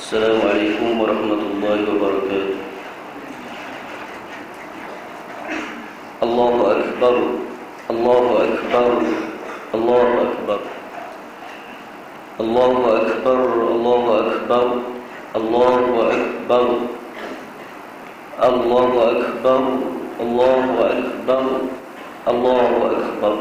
Assalamualaikum warahmatullahi wabarakatuh. Allahu Akbar, Allahu Akbar, Allahu Akbar, Allahu Akbar, Allahu Akbar, Allahu Akbar, Allahu Akbar, Allahu Akbar, Allahu Akbar,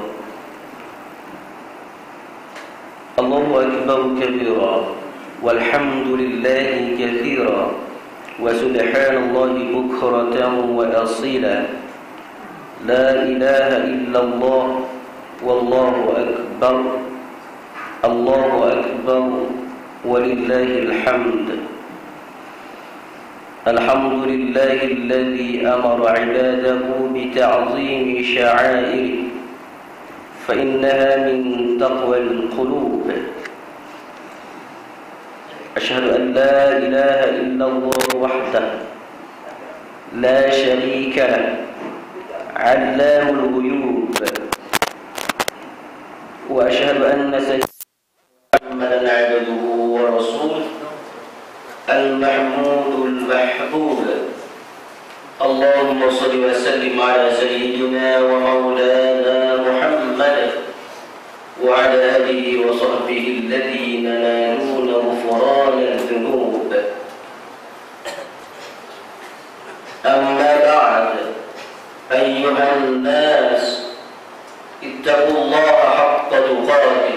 Allahu Akbar kabira. والحمد لله كثيرا وسبحان الله بكرة وأصيلا لا إله إلا الله والله أكبر الله أكبر ولله الحمد الحمد لله الذي أمر عباده بتعظيم شعائره فإنها من تقوى القلوب أشهد أن لا إله إلا الله وحده لا شريك له علام الغيوب وأشهد أن سيدنا محمدا عبده ورسوله المحمود المحبوب اللهم صل وسلم على سيدنا ومولانا محمد وعلى آله وصحبه الذين نالون غفران الذنوب أما بعد أيها الناس اتقوا الله حق تقاته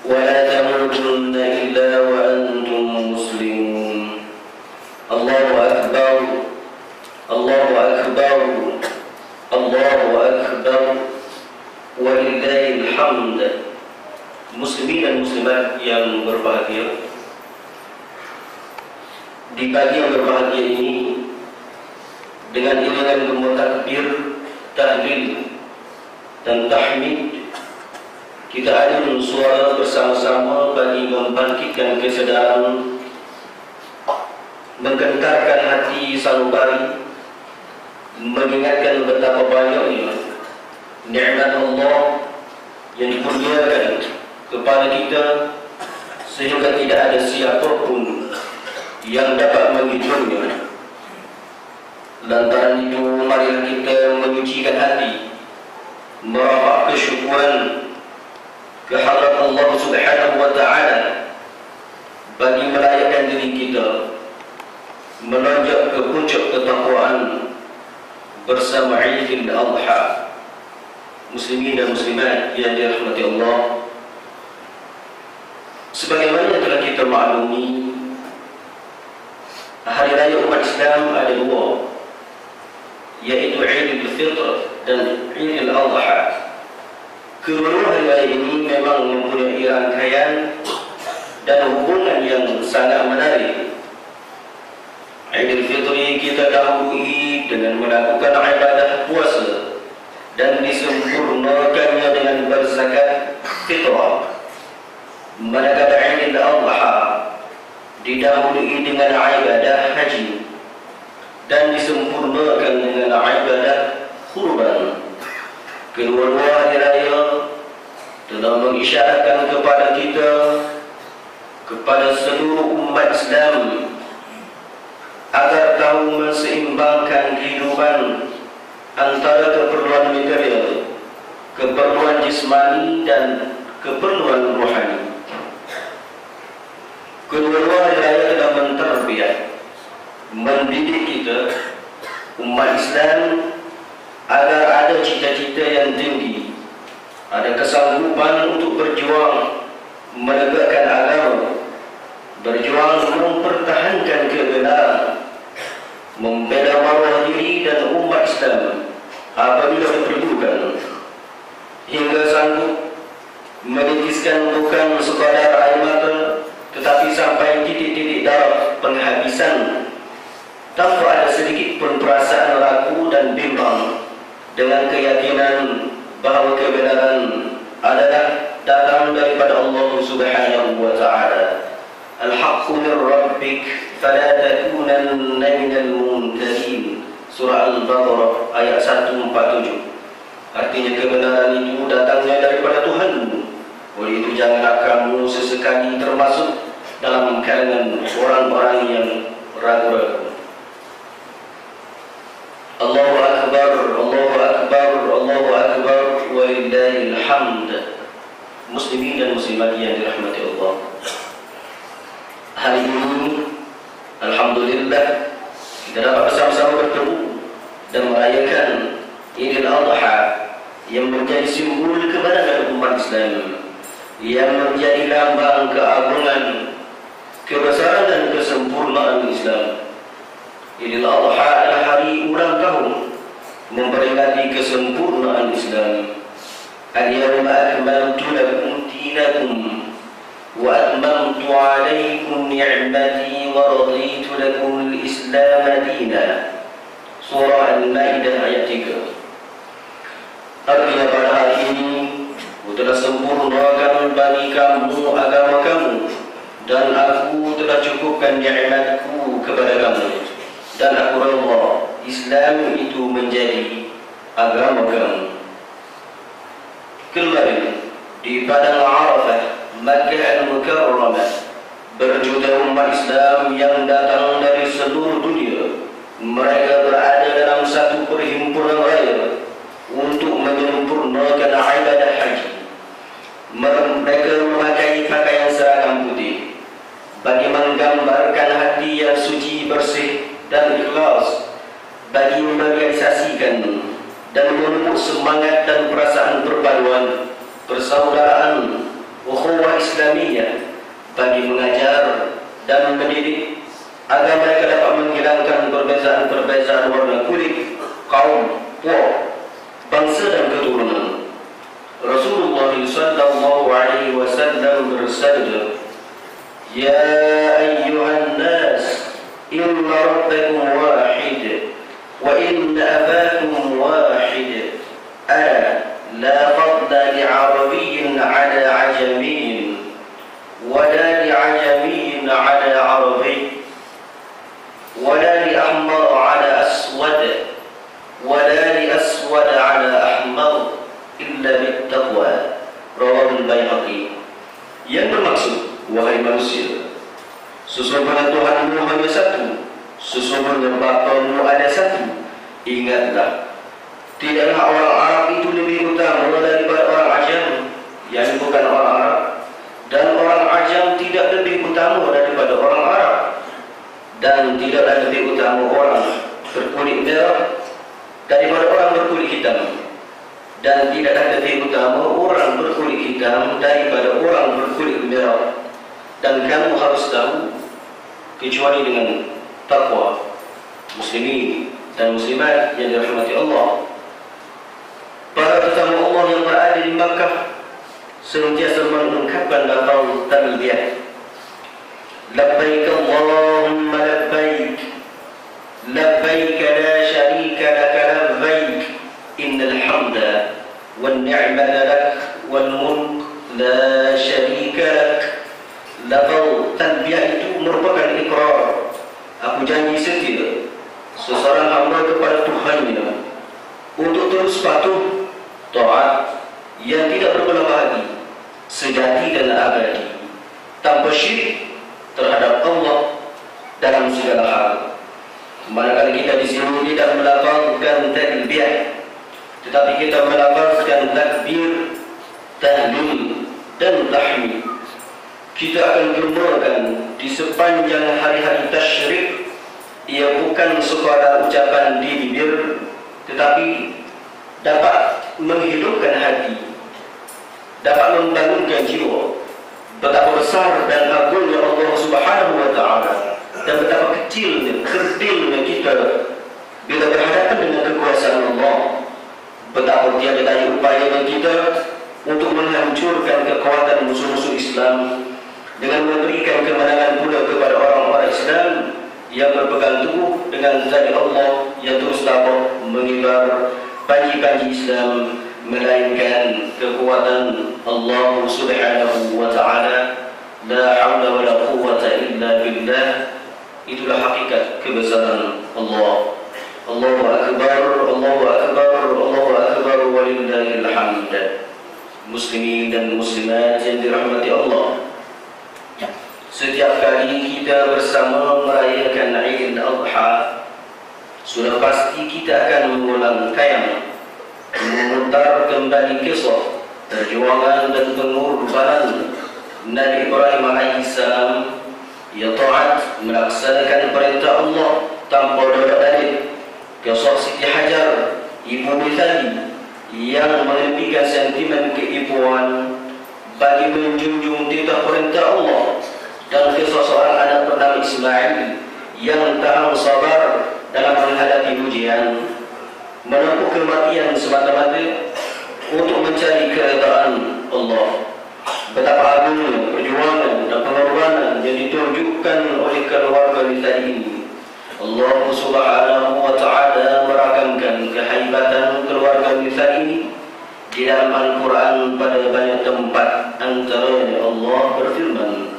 ولا تموتن إلا وأنتم مسلمون الله أكبر الله أكبر الله أكبر walillahil hamd. Muslimin dan muslimat yang berbahagia, di pagi yang berbahagia ini dengan iringan gembira takbir, tahlil dan tahmid, kita adu suara bersama-sama bagi membangkitkan kesadaran, menggentarkan hati sanubari, mengingatkan betapa banyaknya nikmat Allah yang dikurniakan kepada kita sehingga tidak ada siapapun yang dapat menghitungnya. Lantaran itu, marilah kita menyucikan hati, merafak kesyukuran kehadrat Allah Subhanahu wa Ta'ala bagi melayakkan diri kita melonjak ke puncak ketakwaan bersama Idul Adha. Muslimin dan muslimat yang dirahmati Allah, sebagaimana telah kita maklumi, hari raya umat Islam ada dua, yaitu Idul Fitr dan Idul Adha. Kedua hari raya ini memang mempunyai rangkaian dan hubungan yang sangat menarik. Idul Fitr kita dahului dengan melakukan ibadah puasa dan disempurnakannya dengan berzakat fitrah. Manakala Idul Adha didahului dengan ibadah haji dan disempurnakan dengan ibadah kurban. Kedua-dua hari raya telah mengisyaratkan kepada kita, kepada seluruh umat Islam, agar tahu menseimbangkan kehidupan antara keperluan material, keperluan jismani dan keperluan rohani. Kedua-dua hari raya telah menterbiah, mendidik kita umat Islam agar ada cita-cita yang tinggi, ada kesanggupan untuk berjuang menegakkan agama, berjuang mempertahankan kebenaran, membela maruah diri dan umat Islam apabila diperlukan, hingga sanggup menitiskan bukan sekadar air mata, tetapi sampai titik-titik darah penghabisan, tanpa ada sedikit pun perasaan ragu dan bimbang, dengan keyakinan bahawa kebenaran adalah datang daripada Allah Subhanahu wa Ta'ala. Al-haqqu min rabbik fala takunanna minal mumtarin. Surah Al-Baqarah ayat 147. Artinya kebenaran itu datangnya daripada Tuhanmu. Oleh itu janganlah kamu sesekali termasuk dalam kalangan orang-orang yang ragu-ragu. Allahu Akbar, Allahu Akbar, Allahu Akbar, walillahil hamd. Muslimin dan muslimat yang dirahmati Allah, hari ini alhamdulillah kita dapat bersama-sama bertemu dan merayakan Idul Adha yang menjadi simbol kemenangan umat Islam, yang menjadi lambang keagungan, kebesaran dan kesempurnaan Islam. Idul Adha adalah hari ulang tahun memperingati kesempurnaan Islam. Al-yawma akmaltu lakum dinakum wa atmamtu alaykum ni'mati wa raditu lakum al-Islam dinan. Surah Al-Maidah ayat 3. Artinya pada hari ini aku telah sempurnakan bagi kamu agama kamu, dan aku telah cukupkan ni'matku kepada kamu, dan aku redha Islam itu menjadi agama kamu. Kemarin di Padang Arafah, Makkah Al-Mukarramah, berjuta umat Islam yang datang dari seluruh dunia. Mereka berada dalam satu perhimpunan raya untuk menyempurnakan ibadah haji. Mereka memakai pakaian seragam putih bagi menggambarkan hati yang suci, bersih dan ikhlas, bagi merealisasikan dan memupuk semangat dan perasaan perpaduan, persaudaraan, ukhuwah Islamiyah, bagi mengajar dan mendidik agar mereka dapat menghilangkan perbezaan-perbezaan warna kulit, kaum, puak, bangsa dan keturunan. Rasulullah sallallahu alaihi wasallam bersabda, "Ya ayyuhan nas, inna rabbakum wahid wa inna abakum wahid. Ala la fadla li'arabiyyin 'ala 'ajamiyyin wa la li'ajamiyyin 'ala 'arabiy wa la li'ahmar 'ala aswad wa la li'aswad 'ala ahmar illa bittaqwa." Rawahul Baihaqi. Yang bermaksud, wahai manusia, sesungguhnya Tuhanmu hanya satu, sesungguhnya Bapamu ada satu. Ingatlah, tidaklah orang Arab itu lebih utama daripada orang Ajam, yang bukan orang Arab, dan orang Ajam tidak lebih utama daripada orang Arab, dan tidaklah lebih utama orang berkulit merah daripada orang berkulit hitam, dan tidaklah lebih utama orang berkulit hitam daripada orang berkulit merah. Dan kamu harus tahu, kecuali dengan takwa, muslimin dan muslimat yang dirahmati Allah, para tetamu Allah yang berada di Makkah senantiasa mengucapkan lafaz talbiyah, labbaik Allahumma labbaik, labbaik la syarika laka labbaik, innal hamda wan ni'mata lak wal mulk la syarika lak. Lafaz talbiyah itu merupakan ikrar, aku janji setia seseorang hamba kepada Tuhannya untuk terus patuh, taat yang tidak berbelah bagi, sejati dan abadi, tanpa syirik terhadap Allah dalam segala hal. Manakala kita di sini tidak melafazkan talbiyah, tetapi kita melafazkan takbir, tahlil dan tahmid, kita akan gunakan di sepanjang hari-hari tasyrik. Ia bukan sekadar ucapan di bibir, tetapi dapat menghidupkan hati, dapat membangunkan jiwa betapa besar dan agungnya Allah Subhanahu wa taala, dan betapa kecilnya, kerdilnya kita bila berhadapan dengan kekuasaan Allah. Betapa tiada daya upaya kita untuk menghancurkan kekuatan musuh-musuh Islam, dengan memberikan kemenangan pula kepada orang-orang Islam yang berpegang teguh dengan zat Allah yang terus dapat mengibar panji-panji Islam, melainkan kekuatan Allah Subhanahu wa taala. La haula wa la quwwata illa billah. Itulah hakikat kebesaran Allah. Allahu akbar, Allahu akbar, Allahu akbar, walillahil hamd. Muslimin dan muslimat yang dirahmati Allah, Setiap kali kita bersama merayakan Aidil Adha, sudah pasti kita akan mengulang kayam, memutar kembali kisah perjuangan dan pengorbanan Nabi Ibrahim alaihissalam yang taat melaksanakan perintah Allah tanpa dalil. Kisah Siti Hajar, Ibu Mithali, yang mengepikan sentimen keibuan bagi menjunjung titah perintah Allah, dan kisah seorang anak bernama Ismail yang tahan sabar dalam menghadapi ujian, menempuh kematian semata-mata untuk mencari keredaan Allah. Betapa agungnya perjuangan dan pengorbanan yang ditunjukkan oleh keluarga Mithali ini. Allah Subhanahu wa ta'ala merakamkan kehaibatan keluarga Mithali ini di dalam Al-Quran pada banyak tempat. Antaranya Allah berfirman,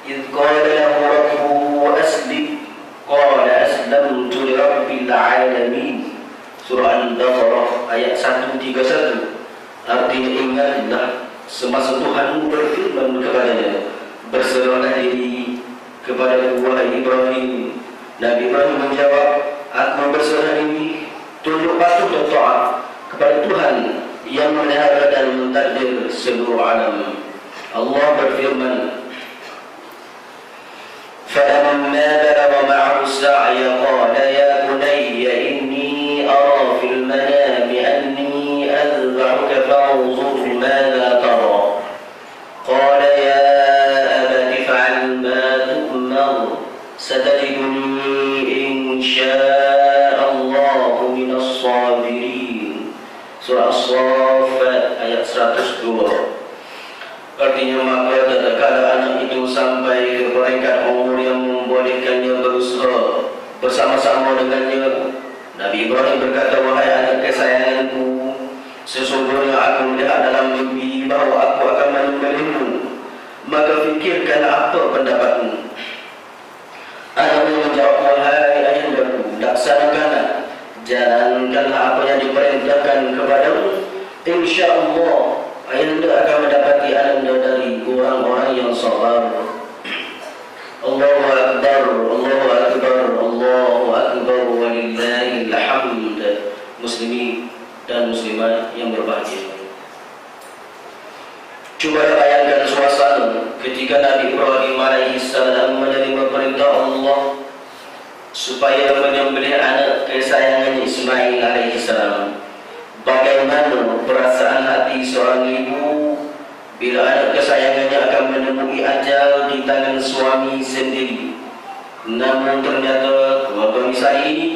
"Idh qala lahu rabbuhu aslim, qala aslamtu li rabbil alamin." Surah Al-Baqarah ayat 131. Artinya, ingatlah semasa Tuhan berfirman kepadanya, "Berserahlah diri kepada wahai Ibrahim." Nabi Ibrahim menjawab, "Aku berserah diri, tunduk patuh dan taat kepada Tuhan yang memelihara dan mentadbir seluruh alam." Allah berfirman, "Falamma balagha ma'ahu as-sa'ya qala ya bunayya inni ara fil manami anni adhbahuka fanzur madha tara. Qala ya abati fa'al ma tu'mar satajiduni insya'allahu minas sabirin." Surah As-Saffat ayat 102. Artinya, maka tatkala anak itu sampai ke peringkat umur yang membolehkannya berusaha bersama-sama dengannya, Nabi Ibrahim berkata, "Wahai anak kesayanganku, sesungguhnya aku melihat dalam mimpi bahawa aku akan menyembelihmu, maka fikirkan apa pendapatmu." Anaknya menjawab, "Wahai ayahandaku, laksanakanlah, jalankanlah apa yang diperintahkan kepadamu. InsyaAllah ayahanda akan mendapati ananda dari orang-orang yang sabar." Allahu Akbar, Allahu Akbar, Allahu Akbar, walillahil hamd. Muslimin dan muslimat yang berbahagia, coba bayangkan suasana ketika Nabi Ibrahim alaihissalam menerima perintah Allah supaya menyembelih anak kesayangannya Ismail alaihissalam. Bagaimana perasaan hati seorang ibu bila anak kesayangannya akan menemui ajal di tangan suami sendiri? Namun ternyata keluarga Mithali ini,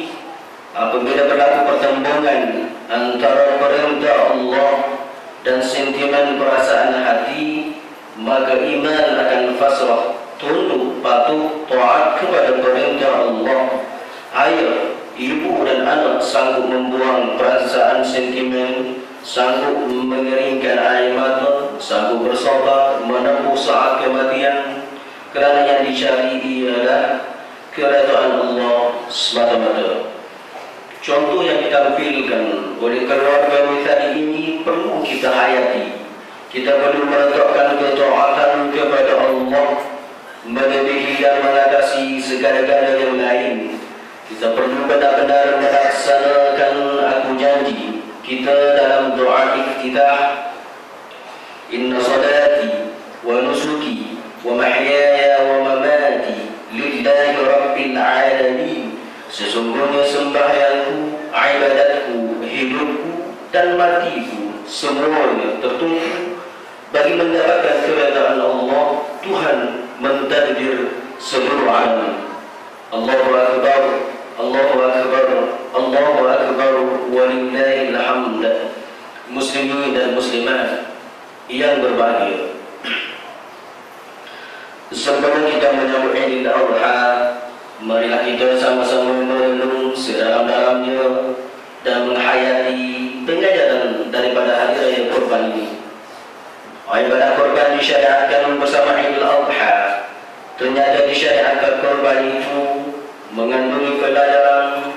apabila berlaku pertembungan antara perintah Allah dan sentimen perasaan hati, maka iman akan fasrah, tunduk patuh taat kepada perintah Allah. Ayah, ibu dan anak sanggup membuang perasaan sentimen, sanggup mengeringkan air mata, sanggup bersabar menempuh saat kematian, kerana yang dicari ialah keredaan Allah semata-mata. Contoh yang ditampilkan oleh keluarga Mithali ini perlu kita hayati. Kita perlu meletakkan ketaatan kepada Allah melebihi dan mengatasi segala-gala yang lain. Kita perlu benar-benar melaksanakan aku janji kita dalam doa iftitah. Inna salati wa nusuki wa mahyaya wa mamati lillahi rabbil alamin. Sesungguhnya sembahyangku, ibadatku, hidupku dan matiku semuanya tertumpu bagi mendapatkan keredaan Allah, Tuhan mentadbir seluruh alam. Allahu Akbar, Allahu Akbar, Allahu Akbar, walillahil hamd. Muslimin dan muslimat yang berbahagia, sebelum kita menyambut Aidil Adha, marilah kita sama-sama merenung sedalam-dalamnya dan menghayati pengajaran daripada hari raya Kurban ini. Ibadah kurban disyariatkan bersama Aidil Adha. Ternyata disyariatkan kurban itu mengandungi pelajaran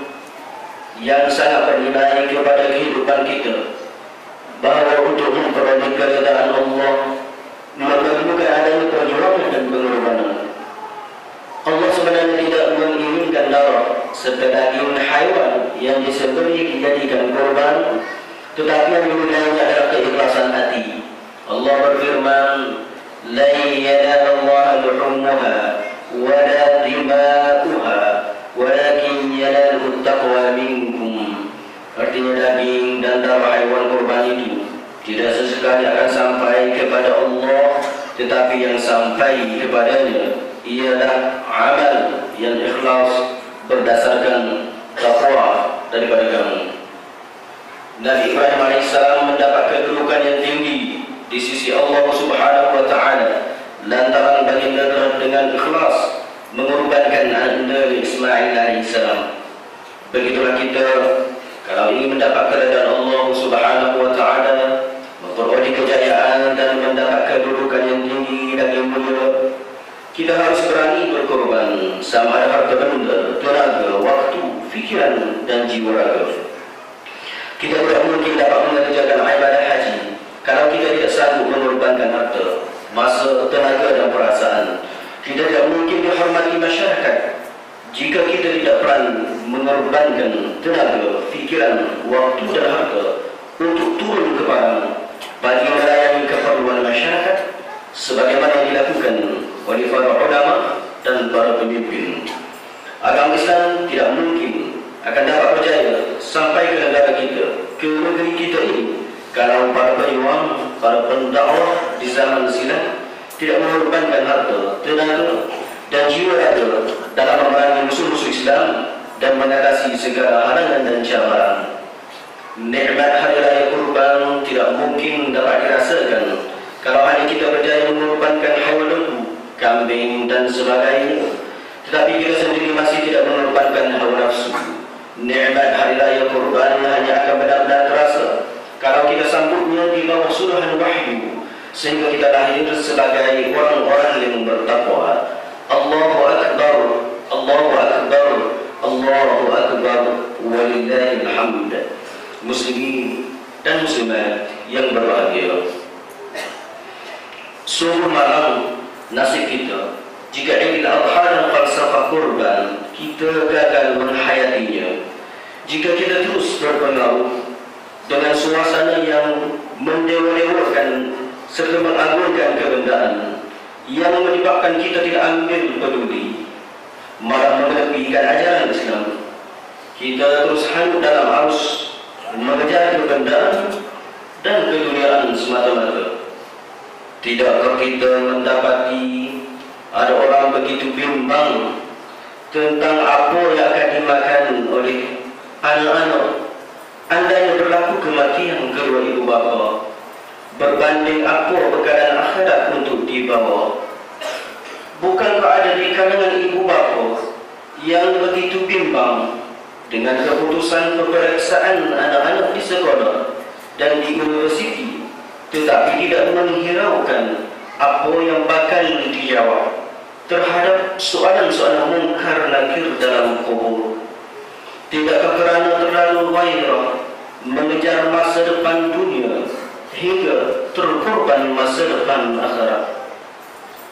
yang sangat bernilai kepada kehidupan kita, bahawa untuk memperoleh keredaan Allah memerlukan adanya perjuangan dan pengorbanan. Allah sebenarnya tidak menginginkan darah serta daging haiwan yang disembelih dijadikan korban, tetapi yang dinilainya adalah keikhlasan hati. Allah berfirman, "La yanalallaha luhumuha wa la dima'uha, walakin yanaluhu taqwa minkum." Artinya daging dan darah haiwan korban itu tidak sesekali akan sampai kepada Allah, tetapi yang sampai kepadanya ialah amal yang ikhlas berdasarkan takwa daripada kamu. Nabi Ibrahim AS mendapat kedudukan yang tinggi di sisi Allah Subhanahu wa Ta'ala lantaran baginda dengan ikhlas mengorbankan anda Ismail AS. Begitulah kita, kalau ingin mendapat keridaan Allah Subhanahu wa Ta'ala, memperoleh kejayaan dan mendapat kedudukan yang tinggi dan yang mulia, kita harus berani berkorban, sama ada harta benda, tenaga, waktu, fikiran dan jiwa raga. Kita tidak mungkin dapat mengerjakan ibadah haji kalau kita tidak sanggup mengorbankan harta, masa, tenaga dan perasaan. Kita tidak mungkin dihormati masyarakat jika kita tidak berani mengorbankan tenaga, fikiran, waktu dan harta untuk turun ke padang bagi melayani keperluan masyarakat sebagaimana yang dilakukan oleh para ulama dan para pemimpin. Agama Islam tidak mungkin akan dapat berjaya sampai ke negara kita, ke negeri kita ini, kalau para pejuang, para pendakwah di zaman silam tidak mengorbankan harta, tenaga dan jiwa raga dalam memerangi musuh-musuh Islam dan mengatasi segala halangan dan cabaran. Nikmat hari raya kurban tidak mungkin dapat dirasakan kalau hanya kita berjaya mengorbankan haiwan lembu, kambing dan sebagainya, tetapi kita sendiri masih tidak mengorbankan hawa nafsu. Nikmat hari raya kurban hanya akan benar-benar terasa kalau kita sambutnya di bawah surahan wahyu, sehingga kita lahir sebagai orang-orang yang bertakwa. Allahu Akbar, Allahu Akbar, Allahu Akbar, walillahil hamd. Muslimin dan muslimat yang berbahagia, sungguh malang nasib kita jika Idul Adha dan falsafah kurban kita gagal menghayatinya. Jika kita terus berpengaruh dengan suasana yang mendewa-dewakan serta mengagungkan kebendaan yang menyebabkan kita tidak ambil peduli, malah mengedepankan ajaran Islam, kita terus hanyut dalam arus mengejar kebendaan dan keduniaan semata-mata. Tidakkah kita mendapati ada orang begitu bimbang tentang apa yang akan dimakan oleh anak-anak andainya berlaku kematian kedua ibu bapa, berbanding apa keadaan akhirat untuk dibawa? Bukankah ada di kalangan ibu bapa yang begitu bimbang dengan keputusan peperiksaan anak-anak di sekolah dan di universiti, tetapi tidak menghiraukan apa yang bakal dijawab terhadap soalan-soalan mungkar nakir dalam kubur? Tidakkah kerana terlalu gairah mengejar masa depan dunia hingga terkorban masa depan akhirat?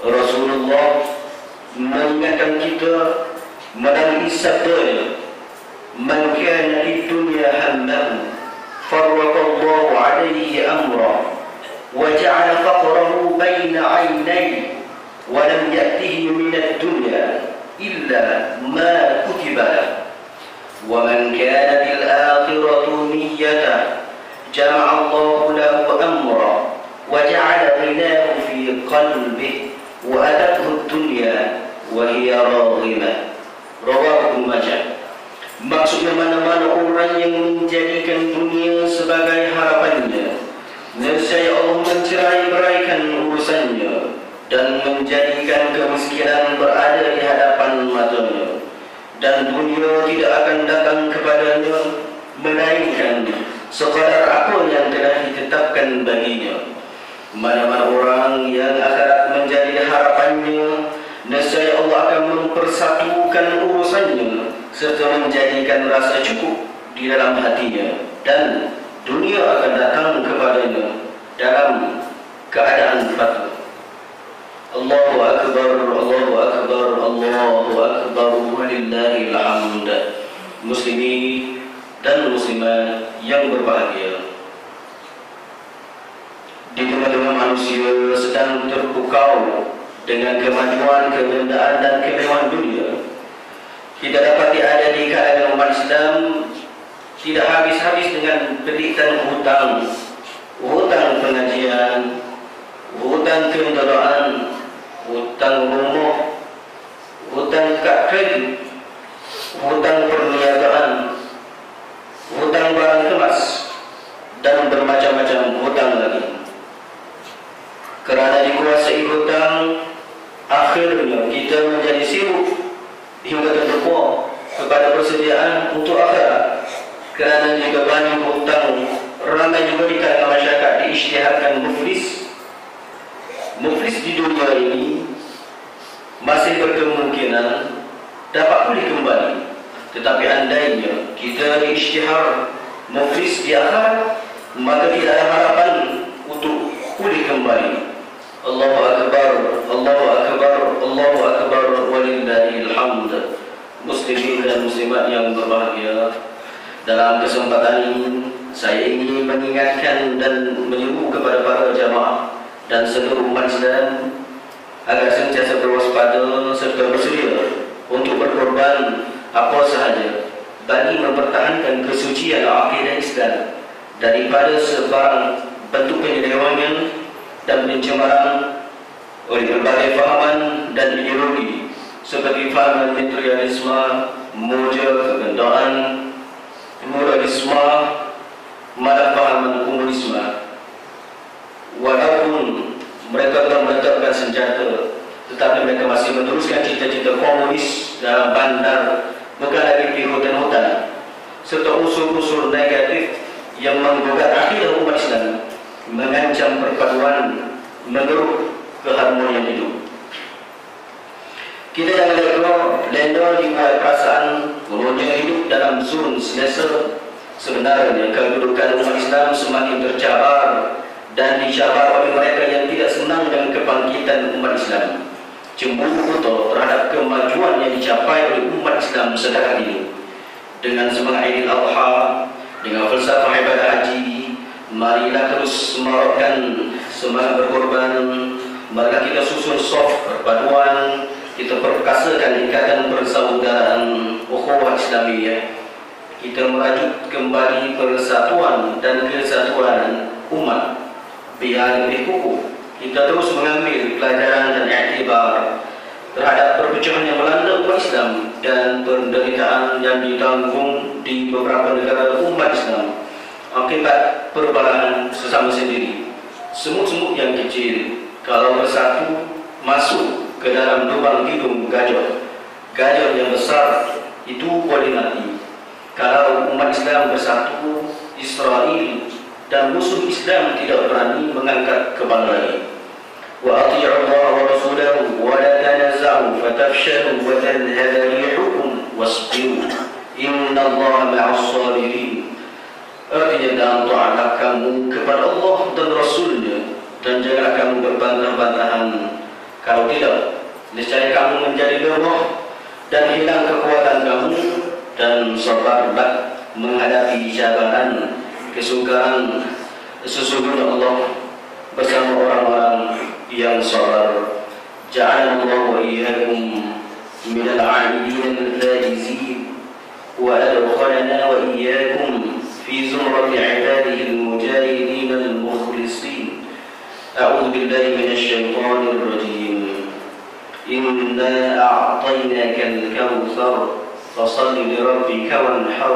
Rasulullah mengingatkan kita melalui sabdanya, "Man kana fid dunya hamman farraqallahu alaihi amra wa ja'ala faqrahu baina 'ainayhi wa lam ya'tihi min ad-dunya illa ma kutiba lahu. Wa man kana bil akhirati niyyatan jama'a Allahu lahu amra wa ja'ala ghinahu fi qalbihi wa atathu ad-dunya wa hiya raghimah." Rawahu Majah. Maksudnya mana-mana orang yang menjadikan dunia sebagai harapannya, nescaya Allah mencerai-beraikan urusannya dan menjadikan kemiskinan berada di hadapan matanya, dan dunia tidak akan datang kepadanya melainkan sekadar apa yang telah ditetapkan baginya. Mana-mana orang yang akhirat menjadi harapannya, nescaya Allah akan mempersatukan urusannya serta menjadikan rasa cukup di dalam hatinya, dan dunia akan datang kepadanya dalam keadaan patuh. Allahu Akbar, Allahu akbar, Allahu akbar, walillahil hamd. Muslimin dan muslimat yang berbahagia, di tengah-tengah manusia sedang terpukau dengan kemajuan, kebendaan dan kemewahan dunia, kita dapati ada di kalangan umat Islam tidak habis-habis dengan penderitaan hutang pengajian, hutang kendaraan, hutang rumah, hutang kad kredit, hutang perniagaan, hutang barang kemas, dan bermacam-macam hutang lagi. Kerana dikuasai hutang, akhirnya kita menjadi sibuk hingga terlupa kepada persediaan untuk akhirat. Kerana dibebani hutang, ramai juga di kalangan masyarakat diisytiharkan muflis. Muflis di dunia ini masih berkemungkinan dapat pulih kembali, tetapi andainya kita diisytihar muflis di akhirat, maka tidak ada harapan untuk pulih kembali. Allahu akbar, Allahu akbar, Allahu akbar, walillahil hamd. Muslimin dan muslimat yang berbahagia, dalam kesempatan ini saya ingin mengingatkan dan menyeru kepada para jamaah dan seluruh umat Islam agar sentiasa berwaspada serta bersedia untuk berkorban apa sahaja bagi mempertahankan kesucian akidah Islam daripada sebarang bentuk penyelewengan dan pencemaran oleh berbagai fahaman dan ideologi seperti fahaman materialisme, moja, kegandaan, pluralisme, malah fahaman komunisme. Walaupun mereka telah meletakkan senjata, tetapi mereka masih meneruskan cita-cita komunis dalam bandar, bukan lagi di hutan-hutan, serta unsur-unsur negatif yang menggugat akidah umat Islam, mengancam perpaduan, mengeruk keharmonian hidup. Kita jangan lenda dibuat perasaan kononnya hidup dalam zon selesa. Sebenarnya kedudukan umat Islam semakin tercabar dan dicabar oleh mereka yang tidak senang dengan kebangkitan umat Islam, cemburu buta terhadap kemajuan yang dicapai oleh umat Islam sekarang ini. Dengan semangat Aidil Adha, dengan falsafah ibadah haji, marilah terus memarotkan semangat berkorban. Marilah kita susun soft perpaduan, kita perkasakan ikatan persaudaraan ukhuwah Islamiyah. Kita merajut kembali persatuan dan kesatuan umat. Biar lebih kukuh, kita terus mengambil pelajaran dan iktibar terhadap perpecahan yang melanda umat Islam dan penderitaan yang ditanggung di beberapa negara umat Islam akibat perbalahan sesama sendiri. Semut-semut yang kecil kalau bersatu masuk ke dalam lubang hidung gajah, gajah yang besar itu boleh mati. Kalau umat Islam bersatu, Israel dan musuh Islam tidak berani mengangkat kepala lagi. Wa ati'u Allah wa rasulahu wa la tanaza'u fatafshalu wa tadhhaba rihukum wasbiru innallaha ma'as sabirin. Artinya dalam taatlah kamu kepada Allah dan Rasulnya, dan janganlah kamu berbantah-bantahan. Kalau tidak, niscaya kamu menjadi lemah dan hilang kekuatan kamu, dan sabarlah menghadapi cabaran, kesukaran. Sesungguhnya Allah bersama orang-orang yang sabar. Ja'alallahu wa iyyakum minal 'abidin al-faizin wa adkhalana wa iyyakum في زمرة عباده المجاهدين المخلصين. أعوذ بالله من الشيطان الرجيم. إنا أعطيناك الكوثر فصل لربك وانحر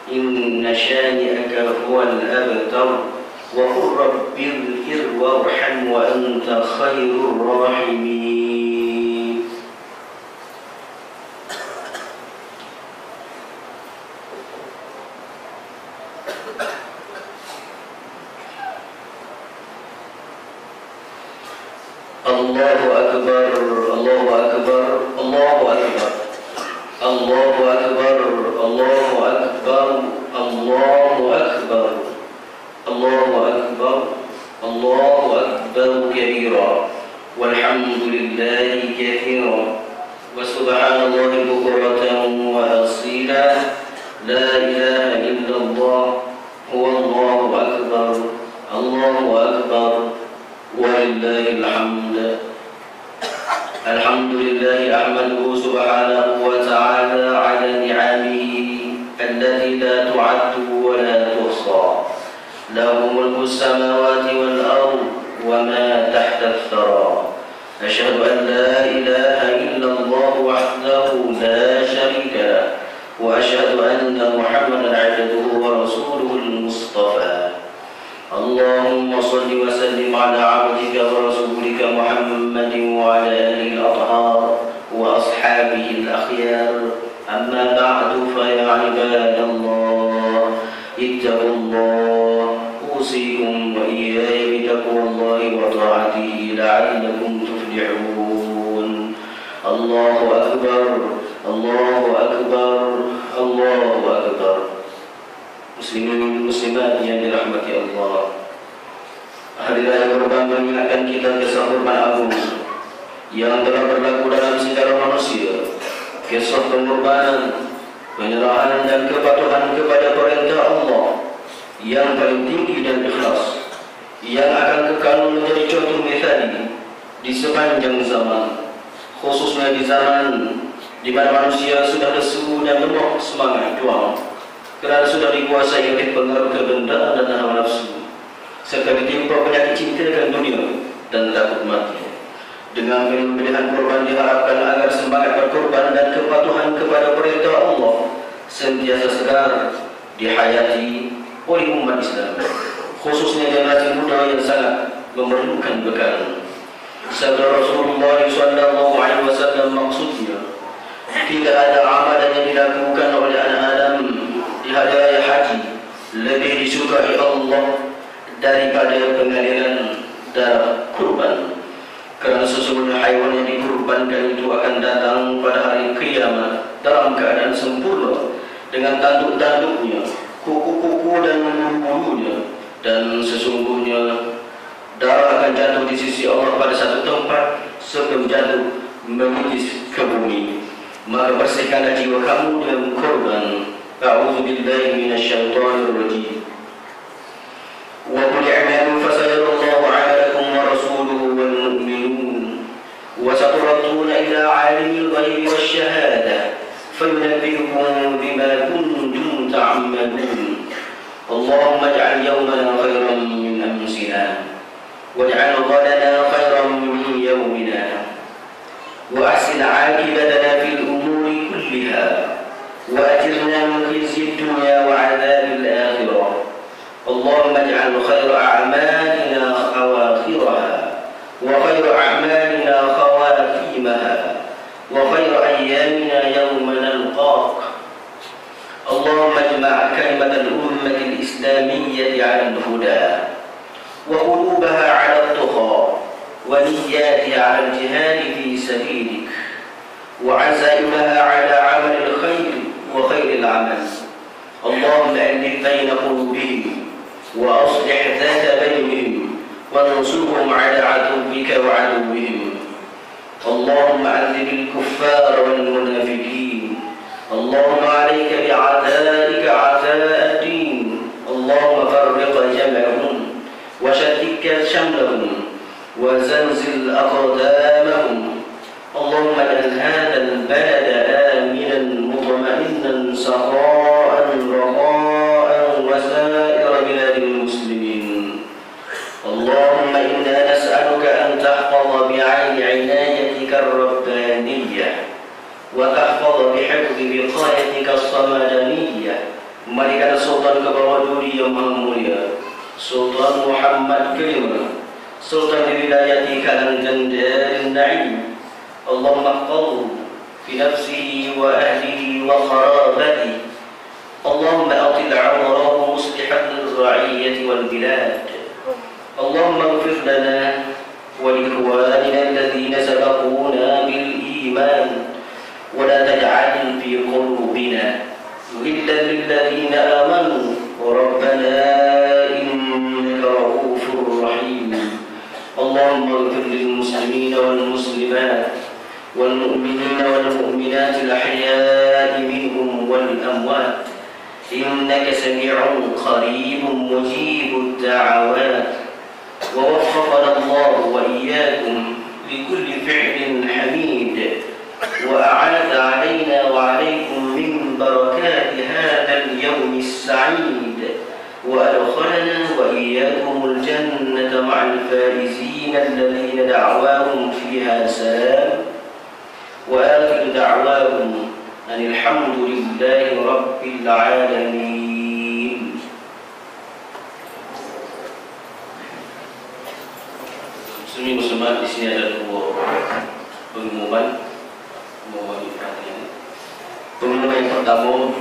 إن شانئك هو الأبتر وقل رب اغفر وارحم وأنت خير الراحمين. Allahu Akbar, Allahu Akbar, Allahu Akbar, Allahu Akbar, Allahu Akbar, Allahu Akbar, Allahu Akbar, Allahu Akbar kabira والحمد لله كثيرا وسبحان الله بكرة وأصيلا لا إله إلا الله هو الله أكبر الله أكبر ولله الحمد. الحمد لله أحمده سبحانه وتعالى على نعمه التي لا تعد ولا تحصى. له ملك السماوات والأرض وما تحت الثرى. أشهد أن لا إله إلا الله وحده لا شريك له وأشهد أن محمدا عبده ورسوله المصطفى. اللهم صل وسلم على عبدك ورسولك محمد وعلى آله الأطهار وأصحابه الأخيار. أما بعد فيا عباد الله اتقوا الله أوصيكم وإياي بتقوى الله وطاعته لعلكم تفلحون. الله أكبر الله أكبر الله أكبر. Muslimin muslimat yang dirahmati Allah, hari raya Kurban mengingatkan kita kisah kurban agung yang telah berlaku dalam sejarah manusia. Kisah pengorbanan, penyerahan dan kepatuhan kepada perintah Allah yang paling tinggi dan ikhlas, yang akan kekal menjadi contoh mithali di sepanjang zaman, khususnya di zaman di mana manusia sudah lesu dan lemah semangat juang kerana sudah dikuasai oleh pengaruh kebendaan dan hawa nafsu, serta ditimpa penyakit cinta dengan dunia dan takut mati. Dengan pemilihan korban diharapkan agar semangat berkorban dan kepatuhan kepada perintah Allah sentiasa segar dihayati oleh umat Islam, khususnya generasi muda yang sangat memerlukan bekal. Sabda Rasulullah SAW maksudnya, tidak ada amalan yang dilakukan oleh anak Adam di hari raya haji lebih disukai Allah daripada pengaliran darah kurban, kerana sesungguhnya haiwan yang dikurbankan itu akan datang pada hari kiamat dalam keadaan sempurna dengan tanduk-tanduknya, kuku-kuku dan bulu-bulunya, dan sesungguhnya darah akan jatuh di sisi Allah pada satu tempat sebelum jatuh mengitis ke bumi. Maka bersihkanlah jiwa kamu dengan korban. A'udzu billahi minasyaitonir rajim. Wa qul i'malu fasayarallahu 'amalakum wa rasuluhu wal mu'minun wa saturaduna ila 'alimil ghaibi wasyahada fayunabbi'ukum bima kuntum ta'malun. Allahumma ij'al yawmana khairan min amsina waj'al ghadana khairan min yawmina wa ahsin 'aqibatana fil umuri kulliha وأجرنا من خزي الدنيا وعذاب الآخرة. اللهم اجعل خير أعمالنا أواخرها وخير أعمالنا خواتيمها وخير أيامنا يوم نلقاك. اللهم اجمع كلمة الأمة الإسلامية على الهدى وقلوبها على التقى ونياتها على الجهاد في سبيلك وعزائمها على عمل الخير وخير العمل. اللهم ألف بين قلوبهم وأصلح ذات بينهم وانصرهم على عدوك وعدوهم. اللهم عذب الكفار والمنافقين. اللهم عليك بأعدائك أعداء الدين. اللهم فرق جمعهم وشتت شملهم وزلزل أقدامهم. اللهم اجعل هذا البلد آمنا مطمئنا سخاء رخاء وسائر بلاد المسلمين. اللهم إنا نسألك أن تحفظ بعين عنايتك الربانية وتحفظ بحفظ وقايتك الصمدانية ملك السلطان كبرودوري yang Maha Mulia Sultan Muhammad Karim, Sultan wilayati Kalangan Darun Naim. اللهم احفظه في نفسه وأهله وقرابته. اللهم أطل عمره مصلحا للرعية والبلاد. اللهم اغفر لنا ولإخواننا الذين سبقونا بالإيمان ولا تجعل في قلوبنا غلا للذين آمنوا ربنا إنك رؤوف رحيم. اللهم اغفر للمسلمين والمسلمات والمؤمنين والمؤمنات الأحياء منهم والأموات إنك سميع قريب مجيب الدعوات ووفقنا الله وإياكم لكل فعل حميد وأعاد علينا وعليكم من بركات هذا اليوم السعيد وأدخلنا وإياكم الجنة مع الفائزين الذين دعواهم فيها سلام وآخر دعواهم أن الحمد لله رب العالمين. Muslimin muslimat, di sini ada dua pengumuman. Pengumuman yang pertama,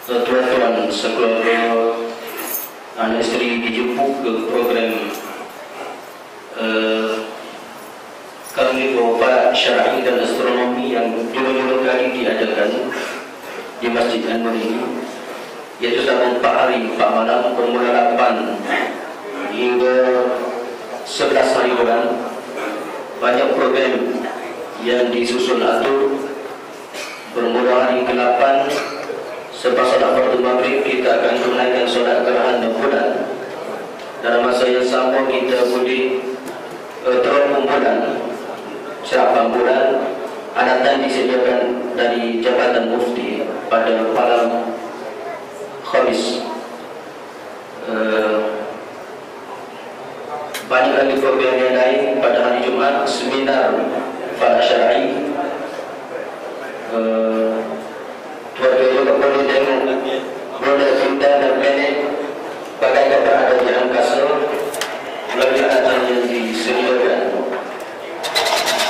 tuan-tuan sekeluarga anak isteri dijemput ke program Karnival Syar'i dan Astronomi yang dua kali diadakan di Masjid An-Nur ini, yaitu selama 4 hari 4 malam, bermula 8 hingga 11 hari bulan. Banyak program yang disusun atur. Bermula hari ke-8, selepas solat fardu maghrib kita akan tunaikan solat gerhana bulan. Dalam masa yang sama kita boleh terapung bulan, serapang bulan. Adatan disediakan dari Jabatan Mufti pada malam Khamis. Banyak lagi program yang lain. Pada hari Jumat, seminar Falak Syar'i. Tuan-tuan juga boleh tengok roda bintang dan planet bagaikan berada di angkasa melalui alat yang disediakan.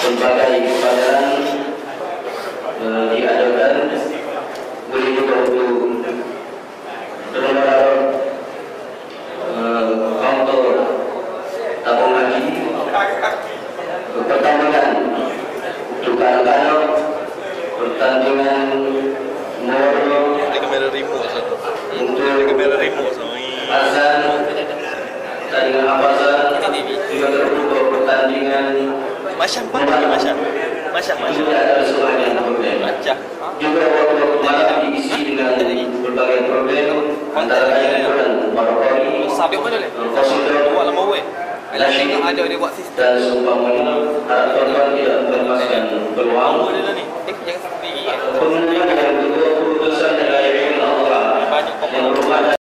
Pelbagai pelajaran diadakan. Boleh juga untuk dalam kantor tabung haji, pertandingan untuk anak-anak, pertandingan moro untuk azan, pertandingan abazan, juga terbuka pertandingan juga ada semuanya program. Juga waktu malam diisi dengan berbagai program, antara lain bulan Barakari, Qasidah, Nasyid dan seumpamanya. Harap tuan-tuan tidak melepaskan peluang. Kemudian yang kedua, keputusan dari Allah yang berhubungan